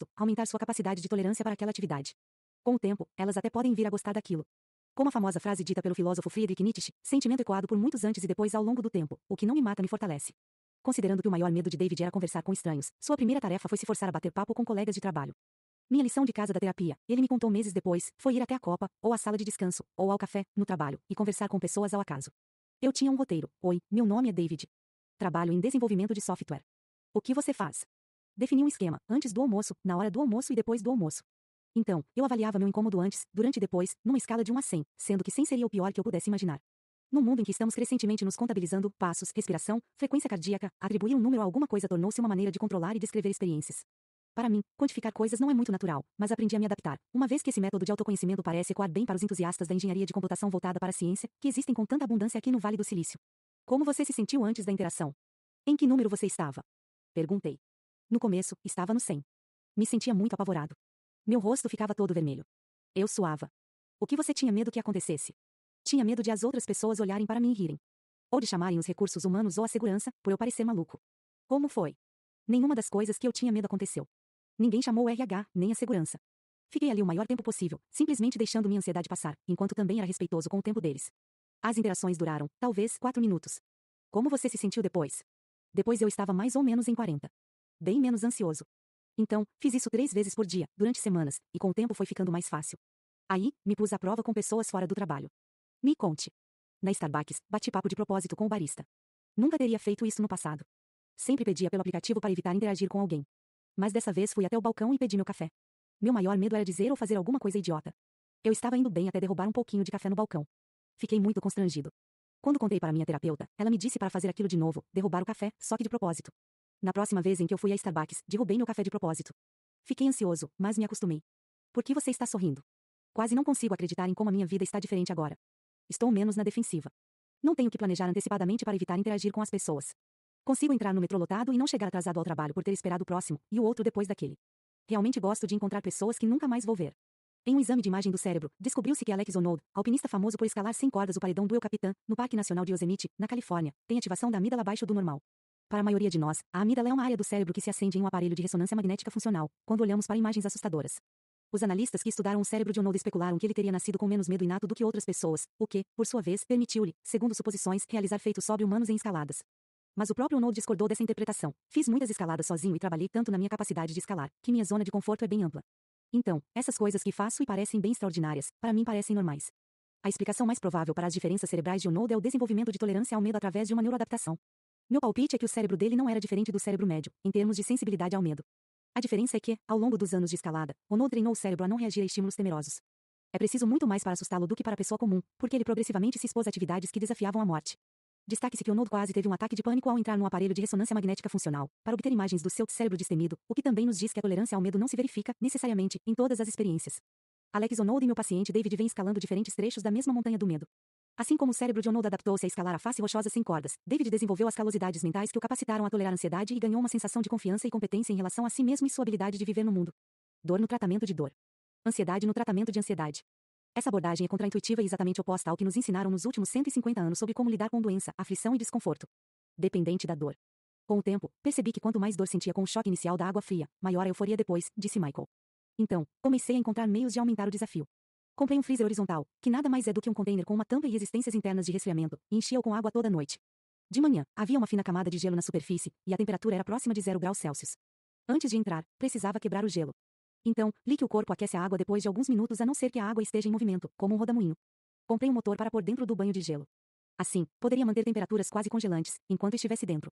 gosto, aumentar sua capacidade de tolerância para aquela atividade. Com o tempo, elas até podem vir a gostar daquilo. Como a famosa frase dita pelo filósofo Friedrich Nietzsche, sentimento ecoado por muitos antes e depois ao longo do tempo, o que não me mata me fortalece. Considerando que o maior medo de David era conversar com estranhos, sua primeira tarefa foi se forçar a bater papo com colegas de trabalho. Minha lição de casa da terapia, ele me contou meses depois, foi ir até a copa, ou à sala de descanso, ou ao café, no trabalho, e conversar com pessoas ao acaso. Eu tinha um roteiro. Oi, meu nome é David. Trabalho em desenvolvimento de software. O que você faz? Defini um esquema, antes do almoço, na hora do almoço e depois do almoço. Então, eu avaliava meu incômodo antes, durante e depois, numa escala de 1 a 100, sendo que 100 seria o pior que eu pudesse imaginar. No mundo em que estamos crescentemente nos contabilizando, passos, respiração, frequência cardíaca, atribuir um número a alguma coisa tornou-se uma maneira de controlar e descrever experiências. Para mim, quantificar coisas não é muito natural, mas aprendi a me adaptar, uma vez que esse método de autoconhecimento parece ecoar bem para os entusiastas da engenharia de computação voltada para a ciência, que existem com tanta abundância aqui no Vale do Silício. Como você se sentiu antes da interação? Em que número você estava? Perguntei. No começo, estava no 100. Me sentia muito apavorado. Meu rosto ficava todo vermelho. Eu suava. O que você tinha medo que acontecesse? Tinha medo de as outras pessoas olharem para mim e rirem. Ou de chamarem os recursos humanos ou a segurança, por eu parecer maluco. Como foi? Nenhuma das coisas que eu tinha medo aconteceu. Ninguém chamou o RH, nem a segurança. Fiquei ali o maior tempo possível, simplesmente deixando minha ansiedade passar, enquanto também era respeitoso com o tempo deles. As interações duraram, talvez, 4 minutos. Como você se sentiu depois? Depois eu estava mais ou menos em 40. Bem menos ansioso. Então, fiz isso 3 vezes por dia, durante semanas, e com o tempo foi ficando mais fácil. Aí, me pus à prova com pessoas fora do trabalho. Me conte. Na Starbucks, bati papo de propósito com o barista. Nunca teria feito isso no passado. Sempre pedia pelo aplicativo para evitar interagir com alguém. Mas dessa vez fui até o balcão e pedi meu café. Meu maior medo era dizer ou fazer alguma coisa idiota. Eu estava indo bem até derrubar um pouquinho de café no balcão. Fiquei muito constrangido. Quando contei para minha terapeuta, ela me disse para fazer aquilo de novo, derrubar o café, só que de propósito. Na próxima vez em que eu fui à Starbucks, derrubei meu café de propósito. Fiquei ansioso, mas me acostumei. Por que você está sorrindo? Quase não consigo acreditar em como a minha vida está diferente agora. Estou menos na defensiva. Não tenho que planejar antecipadamente para evitar interagir com as pessoas. Consigo entrar no metrô lotado e não chegar atrasado ao trabalho por ter esperado o próximo, e o outro depois daquele. Realmente gosto de encontrar pessoas que nunca mais vou ver. Em um exame de imagem do cérebro, descobriu-se que Alex Honnold, alpinista famoso por escalar sem cordas o paredão do El Capitan, no Parque Nacional de Yosemite, na Califórnia, tem ativação da amígdala abaixo do normal. Para a maioria de nós, a amígdala é uma área do cérebro que se acende em um aparelho de ressonância magnética funcional, quando olhamos para imagens assustadoras. Os analistas que estudaram o cérebro de Honnold especularam que ele teria nascido com menos medo inato do que outras pessoas, o que, por sua vez, permitiu-lhe, segundo suposições, realizar feitos sobre-humanos em escaladas. Mas o próprio Honnold discordou dessa interpretação. Fiz muitas escaladas sozinho e trabalhei tanto na minha capacidade de escalar, que minha zona de conforto é bem ampla. Então, essas coisas que faço e parecem bem extraordinárias, para mim parecem normais. A explicação mais provável para as diferenças cerebrais de Honnold é o desenvolvimento de tolerância ao medo através de uma neuroadaptação. Meu palpite é que o cérebro dele não era diferente do cérebro médio, em termos de sensibilidade ao medo. A diferença é que, ao longo dos anos de escalada, Honnold treinou o cérebro a não reagir a estímulos temerosos. É preciso muito mais para assustá-lo do que para a pessoa comum, porque ele progressivamente se expôs a atividades que desafiavam a morte. Destaque-se que Honnold quase teve um ataque de pânico ao entrar num aparelho de ressonância magnética funcional, para obter imagens do seu cérebro destemido, o que também nos diz que a tolerância ao medo não se verifica, necessariamente, em todas as experiências. Alex Honnold e meu paciente David vêm escalando diferentes trechos da mesma montanha do medo. Assim como o cérebro de Honnold adaptou-se a escalar a face rochosa sem cordas, David desenvolveu as calosidades mentais que o capacitaram a tolerar a ansiedade e ganhou uma sensação de confiança e competência em relação a si mesmo e sua habilidade de viver no mundo. Dor no tratamento de dor. Ansiedade no tratamento de ansiedade. Essa abordagem é contraintuitiva e exatamente oposta ao que nos ensinaram nos últimos 150 anos sobre como lidar com doença, aflição e desconforto. Dependente da dor. Com o tempo, percebi que quanto mais dor sentia com o choque inicial da água fria, maior a euforia depois, disse Michael. Então, comecei a encontrar meios de aumentar o desafio. Comprei um freezer horizontal, que nada mais é do que um container com uma tampa e resistências internas de resfriamento, e enchia-o com água toda noite. De manhã, havia uma fina camada de gelo na superfície, e a temperatura era próxima de 0 graus Celsius. Antes de entrar, precisava quebrar o gelo. Então, li que o corpo aquece a água depois de alguns minutos a não ser que a água esteja em movimento, como um rodamuinho. Comprei um motor para pôr dentro do banho de gelo. Assim, poderia manter temperaturas quase congelantes, enquanto estivesse dentro.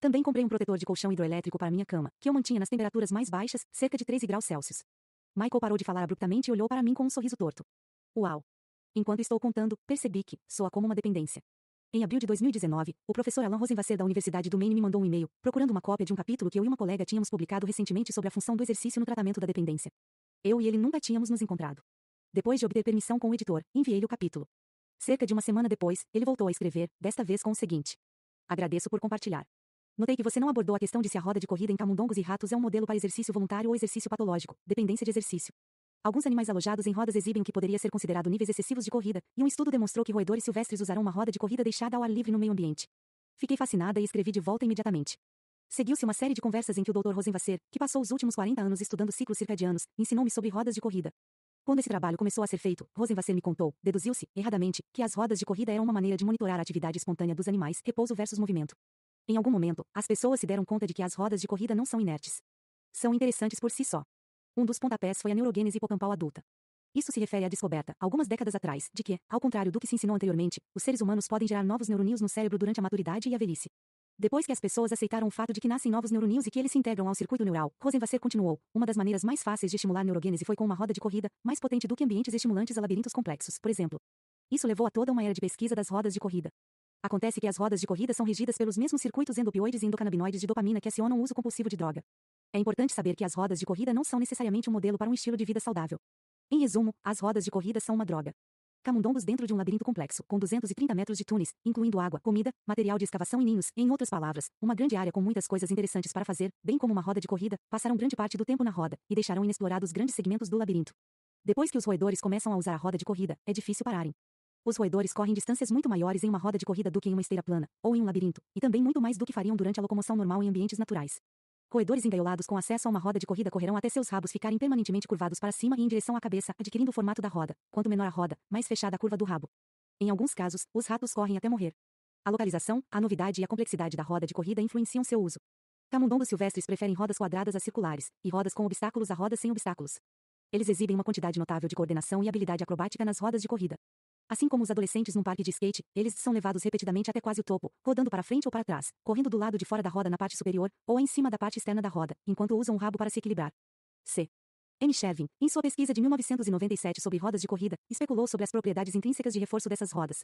Também comprei um protetor de colchão hidroelétrico para minha cama, que eu mantinha nas temperaturas mais baixas, cerca de 13 graus Celsius. Michael parou de falar abruptamente e olhou para mim com um sorriso torto. Uau! Enquanto estou contando, percebi que soa como uma dependência. Em abril de 2019, o professor Alan Rosenwasser da Universidade do Maine me mandou um e-mail, procurando uma cópia de um capítulo que eu e uma colega tínhamos publicado recentemente sobre a função do exercício no tratamento da dependência. Eu e ele nunca tínhamos nos encontrado. Depois de obter permissão com o editor, enviei-lhe o capítulo. Cerca de uma semana depois, ele voltou a escrever, desta vez com o seguinte: agradeço por compartilhar. Notei que você não abordou a questão de se a roda de corrida em camundongos e ratos é um modelo para exercício voluntário ou exercício patológico, dependência de exercício. Alguns animais alojados em rodas exibem o que poderia ser considerado níveis excessivos de corrida, e um estudo demonstrou que roedores silvestres usarão uma roda de corrida deixada ao ar livre no meio ambiente. Fiquei fascinada e escrevi de volta imediatamente. Seguiu-se uma série de conversas em que o Dr. Rosenwasser, que passou os últimos 40 anos estudando ciclos circadianos, ensinou-me sobre rodas de corrida. Quando esse trabalho começou a ser feito, Rosenwasser me contou, deduziu-se, erradamente, que as rodas de corrida eram uma maneira de monitorar a atividade espontânea dos animais, repouso versus movimento. Em algum momento, as pessoas se deram conta de que as rodas de corrida não são inertes. São interessantes por si só. Um dos pontapés foi a neurogênese hipocampal adulta. Isso se refere à descoberta, algumas décadas atrás, de que, ao contrário do que se ensinou anteriormente, os seres humanos podem gerar novos neurônios no cérebro durante a maturidade e a velhice. Depois que as pessoas aceitaram o fato de que nascem novos neurônios e que eles se integram ao circuito neural, Rosenwasser continuou, uma das maneiras mais fáceis de estimular neurogênese foi com uma roda de corrida, mais potente do que ambientes estimulantes a labirintos complexos, por exemplo. Isso levou a toda uma era de pesquisa das rodas de corrida. Acontece que as rodas de corrida são regidas pelos mesmos circuitos endopioides e endocannabinoides de dopamina que acionam o uso compulsivo de droga. É importante saber que as rodas de corrida não são necessariamente um modelo para um estilo de vida saudável. Em resumo, as rodas de corrida são uma droga. Camundongos dentro de um labirinto complexo, com 230 metros de túneis, incluindo água, comida, material de escavação e ninhos, em outras palavras, uma grande área com muitas coisas interessantes para fazer, bem como uma roda de corrida, passarão grande parte do tempo na roda, e deixarão inexplorados grandes segmentos do labirinto. Depois que os roedores começam a usar a roda de corrida, é difícil pararem. Os roedores correm distâncias muito maiores em uma roda de corrida do que em uma esteira plana, ou em um labirinto, e também muito mais do que fariam durante a locomoção normal em ambientes naturais. Roedores engaiolados com acesso a uma roda de corrida correrão até seus rabos ficarem permanentemente curvados para cima e em direção à cabeça, adquirindo o formato da roda. Quanto menor a roda, mais fechada a curva do rabo. Em alguns casos, os ratos correm até morrer. A localização, a novidade e a complexidade da roda de corrida influenciam seu uso. Camundongos silvestres preferem rodas quadradas a circulares, e rodas com obstáculos a rodas sem obstáculos. Eles exibem uma quantidade notável de coordenação e habilidade acrobática nas rodas de corrida. Assim como os adolescentes num parque de skate, eles são levados repetidamente até quase o topo, rodando para frente ou para trás, correndo do lado de fora da roda na parte superior, ou em cima da parte externa da roda, enquanto usam o rabo para se equilibrar. C. M. Shervin, em sua pesquisa de 1997 sobre rodas de corrida, especulou sobre as propriedades intrínsecas de reforço dessas rodas.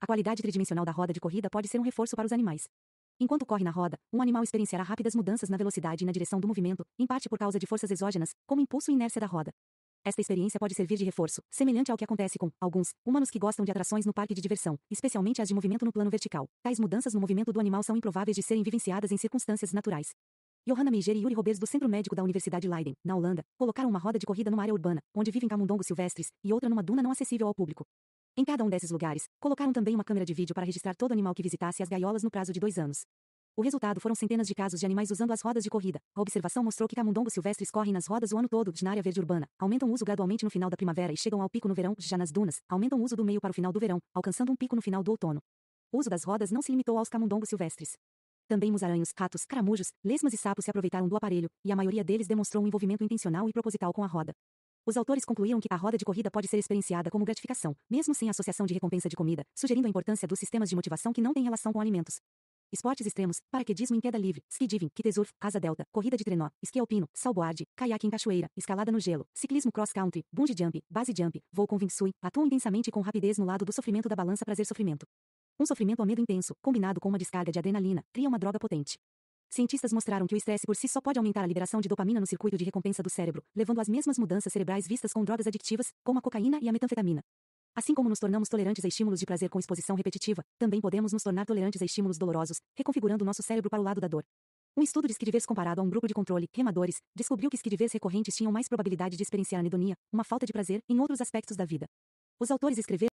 A qualidade tridimensional da roda de corrida pode ser um reforço para os animais. Enquanto corre na roda, um animal experienciará rápidas mudanças na velocidade e na direção do movimento, em parte por causa de forças exógenas, como impulso e inércia da roda. Esta experiência pode servir de reforço, semelhante ao que acontece com alguns humanos que gostam de atrações no parque de diversão, especialmente as de movimento no plano vertical. Tais mudanças no movimento do animal são improváveis de serem vivenciadas em circunstâncias naturais. Johanna Meijer e Yuri Roberts do Centro Médico da Universidade Leiden, na Holanda, colocaram uma roda de corrida numa área urbana, onde vivem camundongos silvestres, e outra numa duna não acessível ao público. Em cada um desses lugares, colocaram também uma câmera de vídeo para registrar todo animal que visitasse as gaiolas no prazo de 2 anos. O resultado foram centenas de casos de animais usando as rodas de corrida. A observação mostrou que camundongos silvestres correm nas rodas o ano todo, na área verde urbana, aumentam o uso gradualmente no final da primavera e chegam ao pico no verão, já nas dunas, aumentam o uso do meio para o final do verão, alcançando um pico no final do outono. O uso das rodas não se limitou aos camundongos silvestres. Também musaraños, ratos, caramujos, lesmas e sapos se aproveitaram do aparelho, e a maioria deles demonstrou um envolvimento intencional e proposital com a roda. Os autores concluíram que a roda de corrida pode ser experienciada como gratificação, mesmo sem associação de recompensa de comida, sugerindo a importância dos sistemas de motivação que não têm relação com alimentos. Esportes extremos, paraquedismo em queda livre, ski diving, kitesurf, asa delta, corrida de trenó, esqui alpino, saltboard, caiaque em cachoeira, escalada no gelo, ciclismo cross-country, bungee jump, base jump, voo com wingsuit, atuam intensamente e com rapidez no lado do sofrimento da balança prazer-sofrimento. Um sofrimento ao medo intenso, combinado com uma descarga de adrenalina, cria uma droga potente. Cientistas mostraram que o estresse por si só pode aumentar a liberação de dopamina no circuito de recompensa do cérebro, levando às mesmas mudanças cerebrais vistas com drogas adictivas, como a cocaína e a metanfetamina. Assim como nos tornamos tolerantes a estímulos de prazer com exposição repetitiva, também podemos nos tornar tolerantes a estímulos dolorosos, reconfigurando nosso cérebro para o lado da dor. Um estudo de skidivers comparado a um grupo de controle, remadores, descobriu que skidivers recorrentes tinham mais probabilidade de experienciar anedonia, uma falta de prazer, em outros aspectos da vida. Os autores escreveram